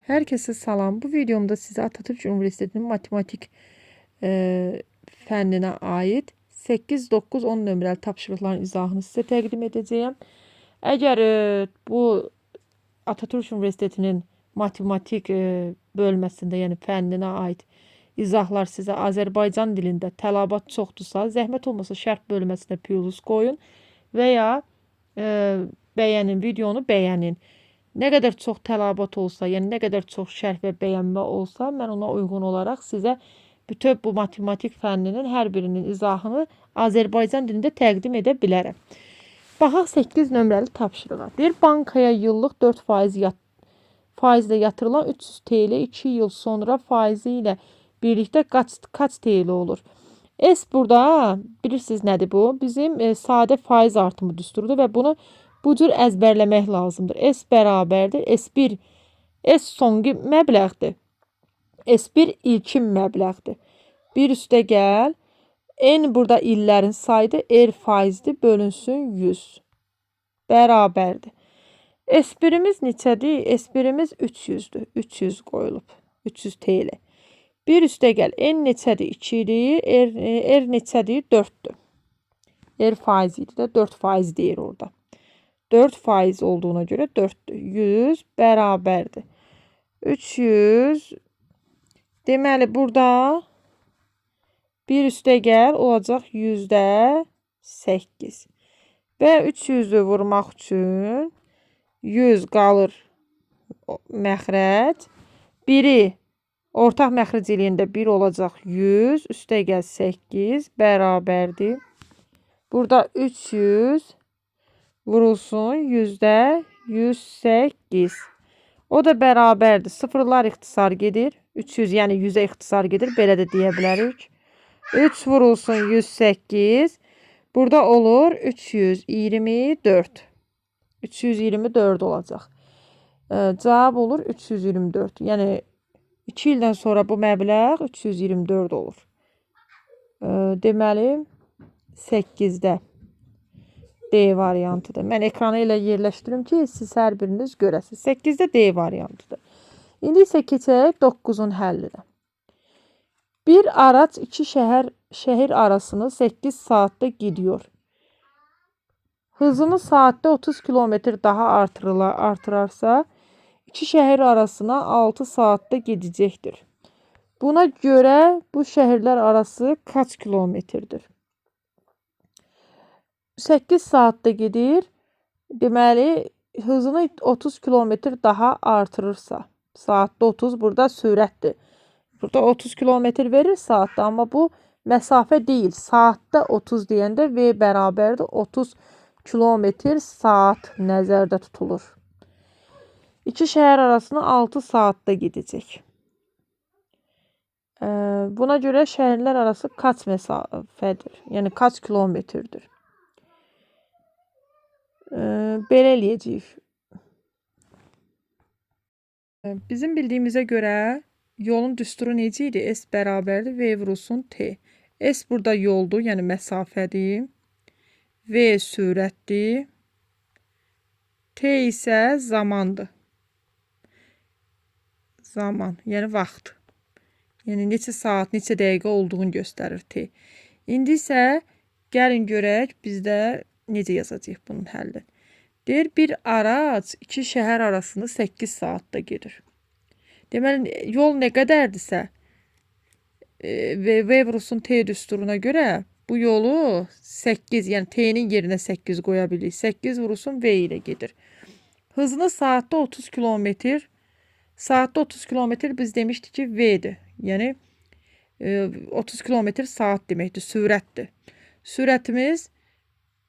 Herkese salam. Bu videomda size Atatürk Üniversitesi'nin matematik fəninə aid 8, 9, 10 nömrəli tapşırıqların izahını sizə təqdim edəcəyəm. Əgər bu Atatürk Üniversitesi'nin matematik bölməsində, yəni fəninə aid izahlar sizə Azərbaycan dilində tələbat çoxdursa, zəhmət olmasa şərh bölməsinə plus qoyun və ya bəyənin, videonu bəyənin. Nə qədər çox tələbat olsa, yəni nə qədər çox şərh və bəyənmə olsa, mən ona uyğun olaraq sizə bütün bu matematik fənninin hər birinin izahını Azərbaycan dilində təqdim edə bilərəm. Baxaq 8 nömrəli tapşırığa. Deyir, bankaya yıllıq 4% faizlə yatırılan 300 TL 2 yıl sonra faizi ilə birlikdə kaç TL olur? S burada bilirsiniz nədir bu? Bizim sadə faiz artımı düsturudur və bunu bu cür əzbərləmək lazımdır. S bərabərdir. S1 S sonqi məbləğdir. S1 ilkin məbləğdir. Bir üstə gəl. N burada illərin sayıdır. R faizdir. Bölünsün 100. Bərabərdir. S1'imiz neçədir? S1'imiz 300'dür. 300 qoyulub. 300 TL. Bir üstə gəl. N neçədir? 2 idi. R neçədir? 4'dür. R faiz idi də 4% deyir orada. 4% olduğuna göre 4'dür. 100 bərabərdir. 300 deməli burada bir üstə gəl olacaq %8. Və 300'ü vurmaq üçün 100 qalır məxrəc. Biri ortaq məxrəc eləyəndə 1 olacaq 100 üstə gəl 8 bərabərdir. Burada 300 vurulsun %108. O da bərabərdir. Sıfırlar ixtisar gedir. 300 yəni 100'ə ixtisar gedir. Belə də deyə bilərik. 3 vurulsun 108. Burada olur 324. 324 olacaq. Cavab olur 324. Yəni 2 ildən sonra bu məbləğ 324 olur. Deməli 8'də. D variantıdır. Mən ekranı ilə yerləşdirim ki, siz hər biriniz görəsiniz. 8'də D variantıdır. İndi isə keçək 9'un həllinə. Bir araç iki şehir arasını 8 saatte gidiyor. Hızını saatte 30 kilometre daha artırarsa iki şehir arasına 6 saatte gidecektir. Buna göre bu şehirler arası kaç kilometredir? 8 saatte gedir. Deməli, hızını 30 kilometr daha artırırsa, saatdə 30 burada sürətdir. Burada 30 kilometr verir saatdə, amma bu məsafə deyil. Saatdə 30 deyəndə V bərabərdir 30 kilometr saat nəzərdə tutulur. İki şəhər arasında 6 saatdə gedəcək. Buna görə şəhərlər arası kaç məsafədir? Yəni kaç kilometrdir? Belə eləyəcəyik. Bizim bildiyimizə görə yolun düsturu necə idi? S bərabərdir V vurulsun T. S burada yoldur, yəni məsafədir. V sürətdir. T isə zamandır. Zaman, yəni vaxt. Yəni neçə saat, neçə dəqiqə olduğunu göstərir T. İndi isə gəlin görək bizdə necə yazacağıq bunun həllini. Deyir, bir araç iki şəhər arasında 8 saatda gedir. Deməli, yol nə qədərdirsə V vurulsun T düsturuna görə bu yolu 8, yəni T'nin yerinə 8 qoya bilirik. 8 vurulsun V ilə gedir. Hızını saatdə 30 kilometr. Saatdə 30 kilometr biz demişdik ki V'dir. Yəni 30 kilometr saat deməkdir, sürətdir. Sürətimiz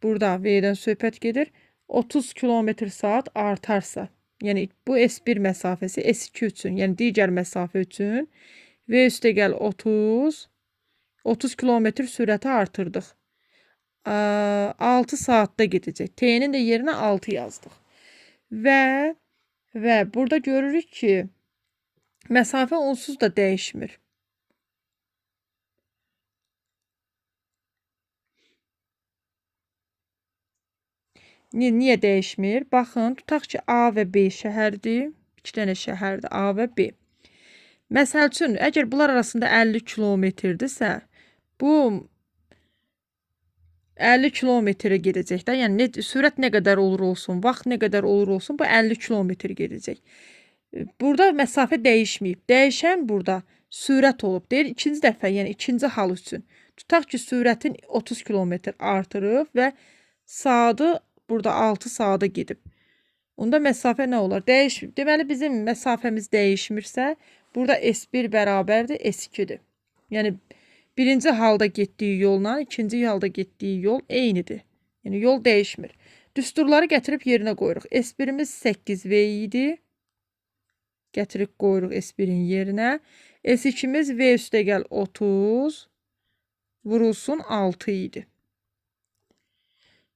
burada V'dən söhbət gedir. 30 kilometr saat artarsa, yəni bu S1 məsafəsi S2 üçün, yəni digər məsafə üçün V üstə gəl 30 kilometr sürəti artırdıq. 6 saatdə gedəcək. T'nin də yerinə 6 yazdıq. Və burada görürük ki, məsafə onsuz da dəyişmir. Niyə dəyişmir? Baxın, tutaq ki A və B şəhərdir. 2 dənə şəhərdir, A və B. Məsəl üçün, əgər bunlar arasında 50 kilometrdirsə, bu 50 kilometrə gedəcək də. Yəni sürət nə qədər olur olsun, vaxt nə qədər olur olsun, bu 50 kilometr gedəcək. Burada məsafə dəyişməyib. Dəyişən burada sürət olub. Deyir, ikinci dəfə, yəni ikinci hal üçün. Tutaq ki, sürətin 30 kilometr artırıb və saatı burada 6 saata gedib. Onda məsafə nə olar? Dəyişməyib. Deməli, bizim məsafəmiz dəyişmirsə, burada S1 bərabərdir S2-dir. Yəni, birinci halda getdiyi yolla ikinci halda getdiyi yol eynidir. Yəni, yol dəyişmir. Düsturları gətirib yerinə qoyuruq. S1-imiz 8V idi. Gətirib qoyuruq S1-in yerinə. S2-miz V üstə gəl 30 vurulsun 6 idi.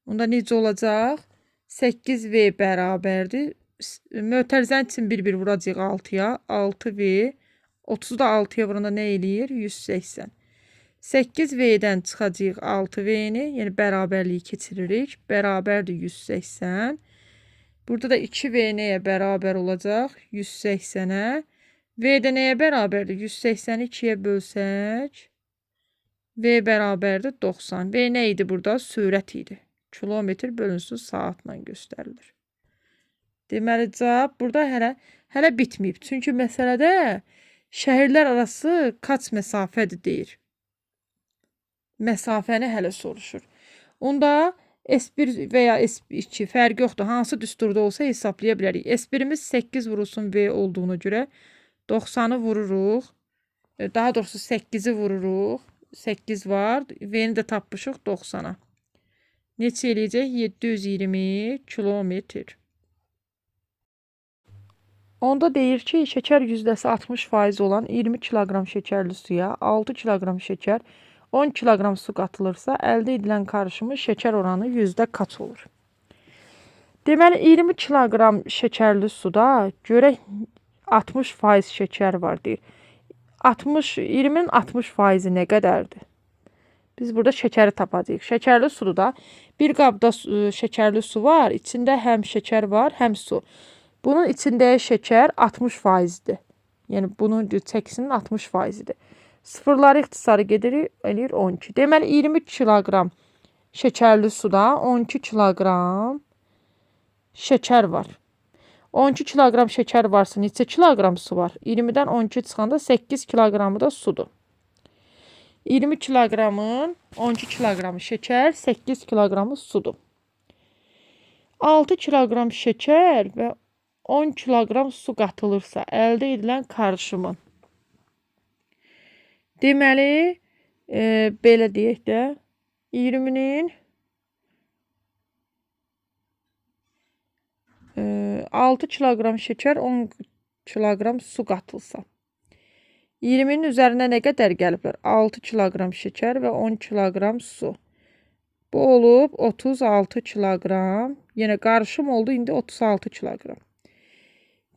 Onda necə olacaq? 8V bərabərdir. Mötərizənin üçün bir-bir vuracaq 6-ya. 6V 30-u da 6-ya vuranda nə eləyir? 180. 8V-dən çıxacaq 6V-ni, yəni bərabərliyi keçiririk. Bərabərdir 180. Burada da 2V nəyə bərabər olacaq? 180-ə. V də nəyə bərabərdir? 180-i 2-yə bölsək. V bərabərdir 90. V nə idi burada? Sürət idi. Kilometr bölünsün saatla göstərilir. Deməli, cavab burada hələ bitməyib. Çünki məsələdə şəhərlər arası kaç məsafədir deyir. Məsafəni hələ soruşur. Onda S1 və ya S2 fərq yoxdur. Hansı düsturda olsa hesablaya bilərik. S1-imiz 8 vurulsun V olduğuna görə 90-ı vururuq. Daha doğrusu 8-i vururuq. 8 var. V-ni də tapmışıq 90-a. Neçə eləyəcək? 720 kilometr. Onda deyir ki, şəkər yüzdəsi 60% olan 20 kiloqram şəkərli suya 6 kiloqram şəkər, 10 kiloqram su qatılırsa, əldə edilən qarışımın şəkər oranı yüzdə kaç olur? Deməli, 20 kiloqram şəkərli suda görək 60% şəkər var deyir. 20-nin 60%-i nə qədərdir? Biz burada şəkəri tapacağıq. Şəkərli suda da bir qabda şəkərli su var. İçində həm şəkər var, həm su. Bunun içindəki şəkər 60%-dir. Yəni, bunun çəkisinin 60%-dir. Sıfırları ixtisarı gedirik, eləyir 12. Deməli, 20 kiloqram şəkərli suda 12 kiloqram şəkər var. 12 kiloqram şəkər varsa, neçə kiloqram su var? 20-dən 12 çıxanda 8 kiloqramı da sudur. 20 kiloqramın 12 kiloqramı şəkər, 8 kiloqramı sudur. 6 kiloqram şəkər və 10 kiloqram su qatılırsa, əldə edilən qarışımın. Deməli, belə deyək də, 20-nin 6 kiloqram şəkər, 10 kiloqram su qatılsa. 20-nin üzərinə nə qədər gəliblər? 6 kiloqram şəkər və 10 kiloqram su. Bu olub 36 kiloqram. Yenə qarışım oldu, indi 36 kiloqram.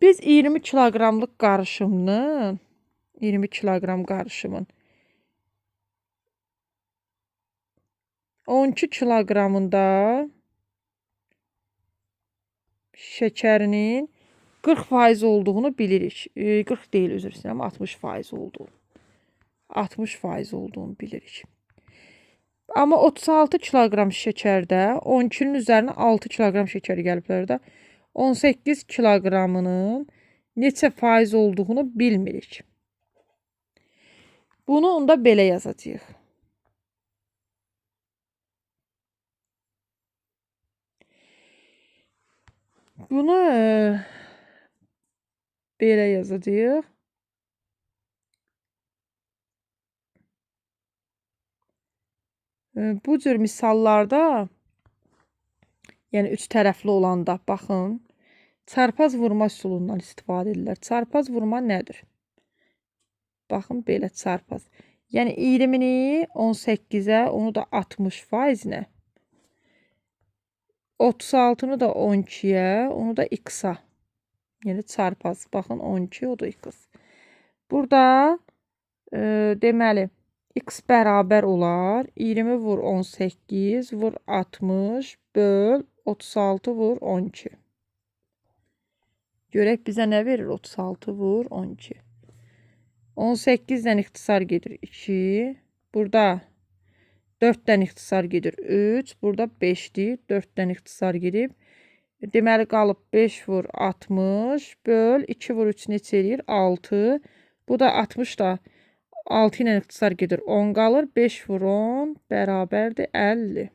Biz 20 kiloqramlıq qarışımın 20 kiloqram qarışımın 12 kiloqramında şəkərinin 40% olduğunu bilirik. 40 deyil, üzr istəyirəm, 60% olduğunu. 60% olduğunu bilirik. Amma 36 kiloqram şəkərdə 12-nin üzərinə 6 kiloqram şəkər gəliblər də 18 kiloqramının neçə faiz olduğunu bilmirik. Bunu onda belə yazacağıq. Bunu belə yazacağıq. Bu cür misallarda, yəni üç tərəfli olanda, baxın, çarpaz vurma üsulundan istifadə edirlər. Çarpaz vurma nədir? Baxın, belə çarpaz. Yəni 20-ni 18-ə, onu da 60%-nə. 36-nı da 12-yə, onu da x-a. Yəni çarpaz. Baxın, 12, o da x. Burada deməli, x bərabər olar. 20 vur 18 vur 60 böl 36 vur 12. Görək bizə nə verir? 36 vur 12. 18-dən ixtisar gedir 2. Burada 4-dən ixtisar gedir 3. Burada 5-dir. 4-dən ixtisar gedib. Deməli qalıb 5 vur 60 böl 2 vur 3 neçə eləyir? 6. Bu da 60 da 6 ilə ixtisar gedir 10 qalır. 5 vur 10 bərabərdir 50.